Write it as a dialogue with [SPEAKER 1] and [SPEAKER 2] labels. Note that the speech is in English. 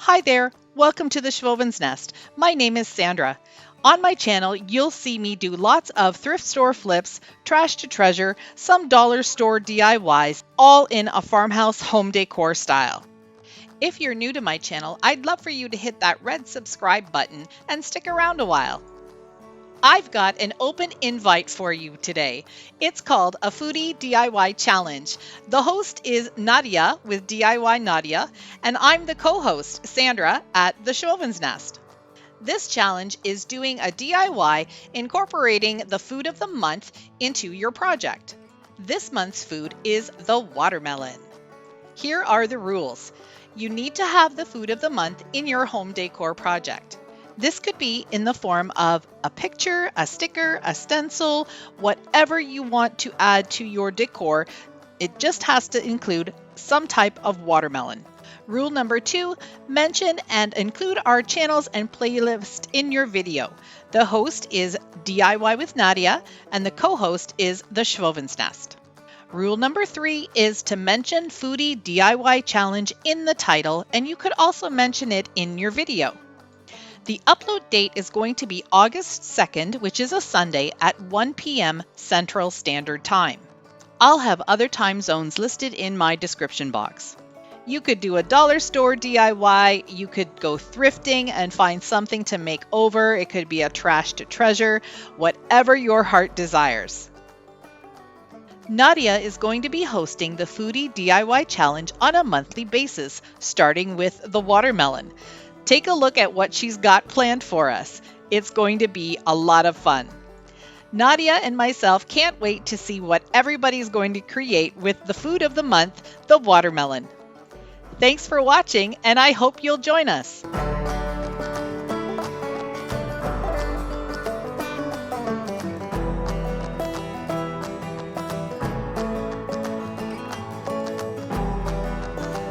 [SPEAKER 1] Hi there, welcome to the Schwoven's Nest. My name is Sandra. On my channel, you'll see me do lots of thrift store flips, trash to treasure, some dollar store DIYs, all in a farmhouse home decor style. If you're new to my channel, I'd love for you to hit that red subscribe button and stick around a while. I've got an open invite for you today. It's called a Foodie DIY Challenge. The host is Nadia with DIY Nadia, and I'm the co-host, Sandra, at the Schwoven's Nest. This challenge is doing a DIY incorporating the food of the month into your project. This month's food is the watermelon. Here are the rules. You need to have the food of the month in your home decor project. This could be in the form of a picture, a sticker, a stencil, whatever you want to add to your decor. It just has to include some type of watermelon. Rule number 2, mention and include our channels and playlist in your video. The host is DIY with Nadia and the co-host is the Schwoven's Nest. Rule number 3 is to mention Foodie DIY Challenge in the title, and you could also mention it in your video. The upload date is going to be August 2nd, which is a Sunday at 1 p.m. Central Standard Time. I'll have other time zones listed in my description box. You could do a dollar store DIY, you could go thrifting and find something to make over, it could be a trash to treasure, whatever your heart desires. Nadia is going to be hosting the Foodie DIY Challenge on a monthly basis, starting with the watermelon. Take a look at what she's got planned for us. It's going to be a lot of fun. Nadia and myself can't wait to see what everybody's going to create with the food of the month, the watermelon. Thanks for watching, and I hope you'll join us.